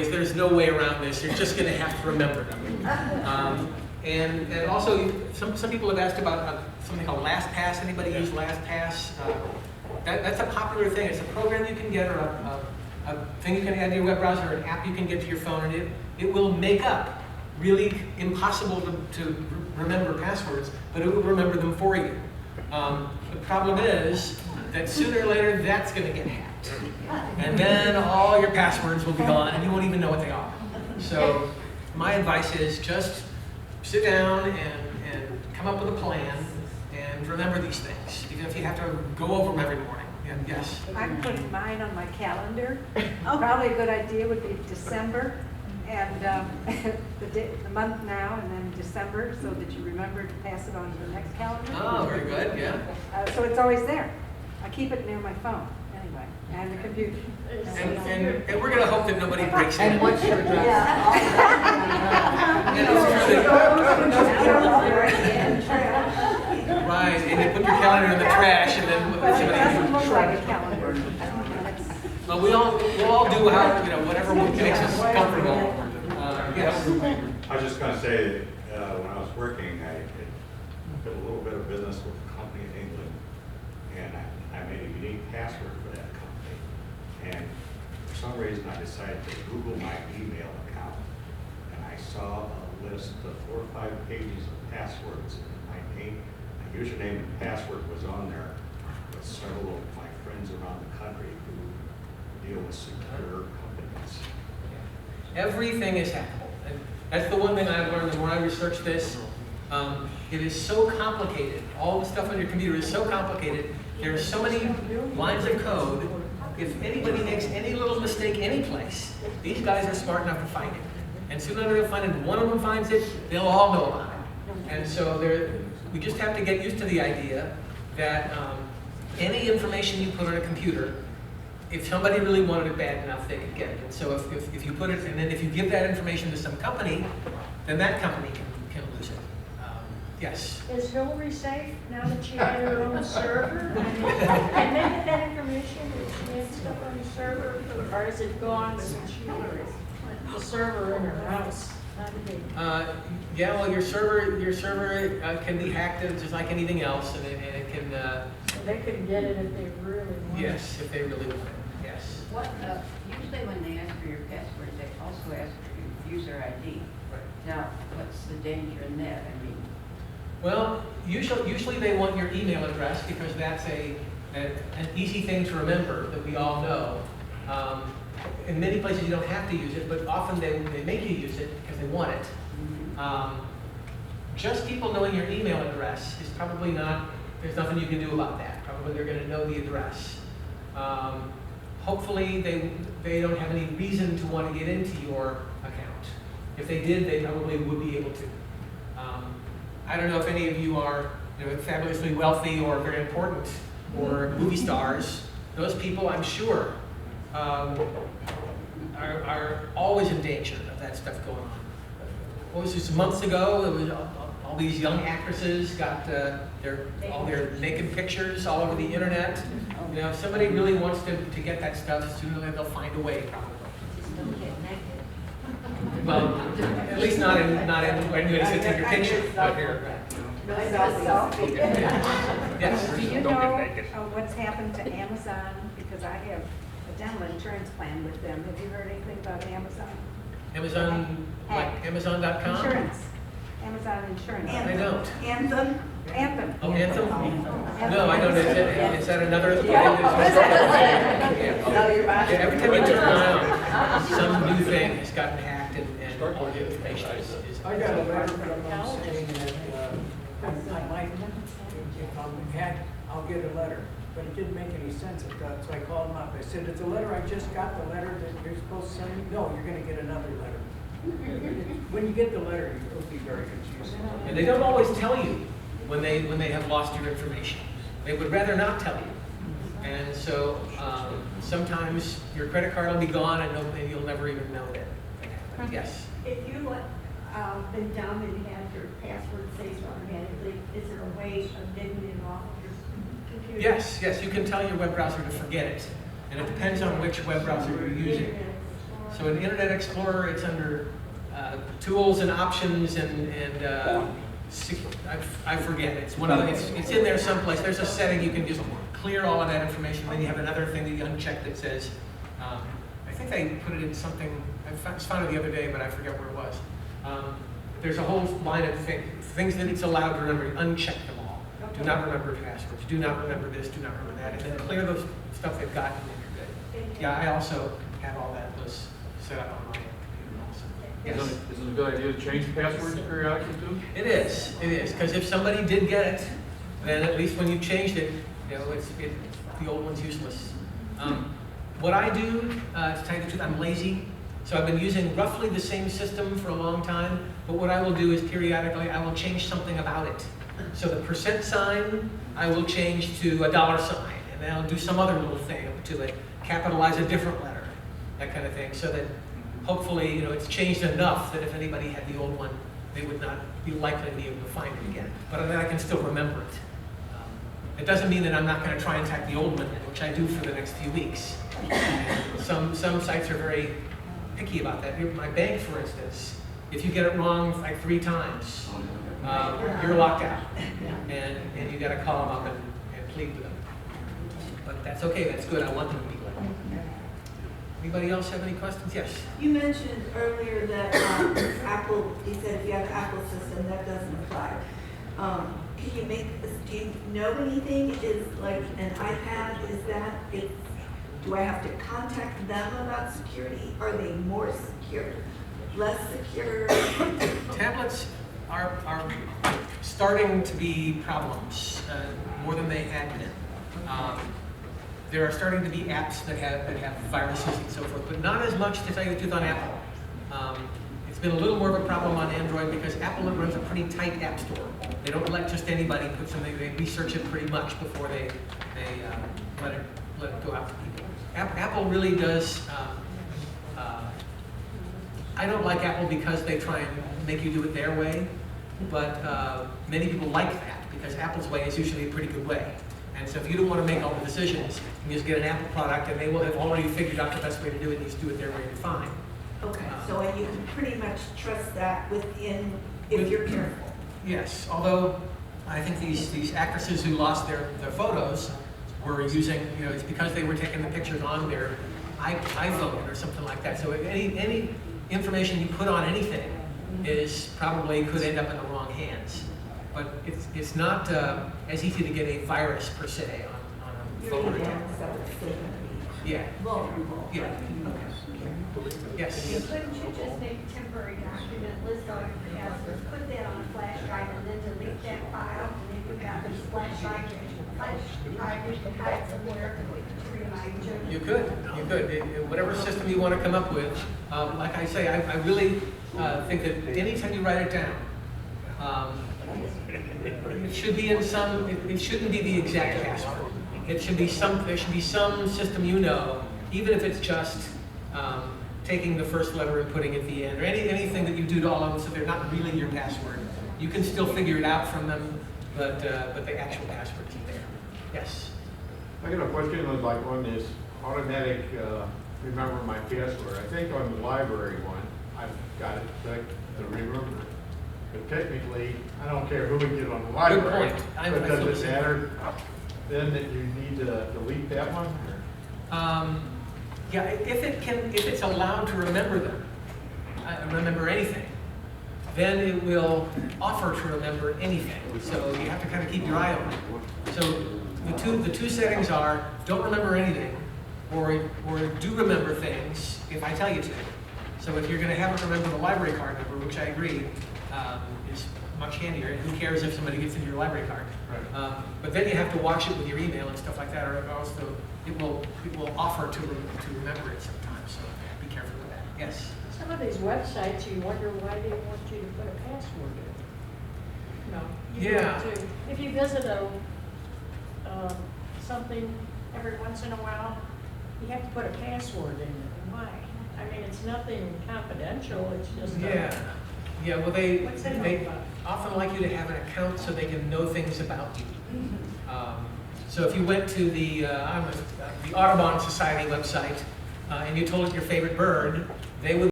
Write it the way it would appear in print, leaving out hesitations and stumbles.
There's no way around this. You're just going to have to remember them. And also, some people have asked about something called LastPass. Anybody use LastPass? That's a popular thing. It's a program you can get, or a thing you can add to your web browser, or an app you can get to your phone, and it will make up really impossible to remember passwords, but it will remember them for you. The problem is that sooner or later that's going to get hacked. And then all your passwords will be gone and you won't even know what they are. So my advice is just sit down and come up with a plan and remember these things, even if you have to go over them every morning. And yes? I'm putting mine on my calendar. Probably a good idea would be December, and the month now, and then December, so that you remember to pass it on to the next calendar. Oh, very good, yeah. So it's always there. I keep it near my phone, anyway, and the computer. And we're going to hope that nobody breaks in. And what's your address? Right, and you put your calendar in the trash, and then Doesn't look like a calendar. well, we'll all do whatever makes us comfortable. Yes. I was just going to say, when I was working, I did a little bit of business with a company in England, and I made a unique password for that company. And for some reason, I decided to Google my email account, and I saw a list of 4 or 5 pages of passwords, and my name, my username and password was on there with several of my friends around the country who deal with secure companies. Everything is hackable. And that's the one thing I've learned the more I research this. It is so complicated. All the stuff on your computer is so complicated. There are so many lines of code. If anybody makes any little mistake any place, these guys are smart enough to find it. And sooner or later they'll find it. If one of them finds it, they'll all know about it. And so we just have to get used to the idea that any information you put on a computer, if somebody really wanted it bad enough, they could get it. And so if you put it, and then if you give that information to some company, then that company can lose it. Yes? Is Hillary safe now that you have her own server? Can they get that information if she has stuff on the server? Or is it gone since she has the server in her house? Yeah, well, your server can be hacked just like anything else, and it can. So they could get it if they really want it. Yes, if they really want it. Yes. Usually when they ask for your password, they also ask for your user ID. Right. Now, what's the danger in that? I mean, Well, usually they want your email address because that's an easy thing to remember that we all know. In many places you don't have to use it, but often they make you use it because they want it. Just people knowing your email address is probably not, there's nothing you can do about that. Probably they're going to know the address. Hopefully they don't have any reason to want to get into your account. If they did, they probably would be able to. I don't know if any of you are fabulously wealthy or very important or movie stars. Those people, I'm sure, are always in danger of that stuff going on. What was this, months ago, it was all these young actresses got all their naked pictures all over the internet. If somebody really wants to get that stuff, sooner or later they'll find a way, probably. just don't get naked. Well, at least not in when you take your picture out here. Yes. Do you know what's happened to Amazon? Because I have a dental insurance plan with them. Have you heard anything about Amazon? Amazon, like Amazon.com? Insurance. Amazon Insurance. I don't. Anthem. Oh, Anthem? No, I don't. Is that another? Yeah. Every time you turn around, some new thing has gotten hacked and all the information is. I got a letter from them saying that I might, if I'm hacked, I'll get a letter. But it didn't make any sense at that, so I called them up. I said, "It's a letter, I just got the letter that you're supposed to send me." "No, you're going to get another letter." When you get the letter, you'll be very confused. And they don't always tell you when they have lost your information. They would rather not tell you. And so sometimes your credit card will be gone and you'll never even know that it happened. Yes? If you've been dumb and had your password saved automatically, is there a way of getting it off your computer? Yes, you can tell your web browser to forget it. And it depends on which web browser you're using. So in Internet Explorer, it's under tools and options I forget. It's one of the, it's in there someplace. There's a setting you can just clear all of that information. Then you have another thing that you uncheck that says, I think they put it in something. I found it the other day, but I forget where it was. There's a whole line of things that it's allowed to remember. Uncheck them all. Do not remember passwords. Do not remember this. Do not remember that. And then clear those stuff they've got, and then you're good. Yeah, I also have all those set up on my computer also. Yes. Is it a good idea to change passwords periodically too? It is, because if somebody did get it, then at least when you changed it, you know, the old one's useless. What I do, to tell you the truth, I'm lazy, so I've been using roughly the same system for a long time, but what I will do is periodically I will change something about it. So the % sign, I will change to a $sign, and then I'll do some other little thing to it, capitalize a different letter, that kind of thing, so that hopefully, you know, it's changed enough that if anybody had the old one, they would not be likely to be able to find it again. But then I can still remember it. It doesn't mean that I'm not going to try and type the old one in, which I do for the next few weeks. Some sites are very picky about that. My bank, for instance, if you get it wrong like 3 times, you're locked out, and you got to call them up and plead with them. But that's okay. That's good. I want them to be good. Anybody else have any questions? Yes. You mentioned earlier that Apple, you said if you have an Apple system, that doesn't apply. Can you do you know anything? Is like an iPad, do I have to contact them about security? Are they more secure, less secure? Tablets are starting to be problems, more than they had been. There are starting to be apps that have viruses and so forth, but not as much, to tell you the truth, on Apple. It's been a little more of a problem on Android because Apple runs a pretty tight app store. They don't let just anybody put something. They research it pretty much before they let it go out to people. Apple really does. I don't like Apple because they try and make you do it their way, but many people like that because Apple's way is usually a pretty good way. And so if you don't want to make all the decisions, you just get an Apple product and they will have already figured out the best way to do it and you just do it their way and fine. Okay, so you can pretty much trust that if you're careful. Yes, although I think these actresses who lost their photos were using, you know, it's because they were taking the pictures on their iPhone or something like that. So any information you put on anything probably could end up in the wrong hands. But it's not as easy to get a virus per se on a phone or tablet. Yeah. Vulnerable. Yeah. Yes. Couldn't you just make a temporary document, list all your passwords, put that on a flash drive, and then delete that file, and then you've got this flash drive, you can hide somewhere to remind you? You could. Whatever system you want to come up with. Like I say, I really think that anytime you write it down, it should be in some. It shouldn't be the exact password. It should be some. There should be some system you know, even if it's just taking the first letter and putting it at the end, or anything that you do to all of them, so they're not really your password. You can still figure it out from them, but the actual password isn't there. Yes. I got a question like on this automatic remember my password. I think on the library one, I've got it set to remember. But technically, I don't care who we get on the library. Good point. But does it matter then that you need to delete that one? Or? Yeah, if it's allowed to remember them, remember anything, then it will offer to remember anything. So you have to kind of keep your eye on it. So the two settings are don't remember anything, or do remember things if I tell you to. So if you're going to have it remember the library card number, which I agree is much handier, and who cares if somebody gets into your library card? Right. But then you have to watch it with your email and stuff like that, or else it will offer to remember it sometimes. So be careful with that. Yes. Some of these websites, you wonder why they want you to put a password in. No. You Yeah. do it too. If you visit something every once in a while, you have to put a password in it. Why? I mean, it's nothing confidential. It's just Yeah, well, they What's that about? often like you to have an account so they can know things about you. So if you went to the Audubon Society website and you told it your favorite bird, they would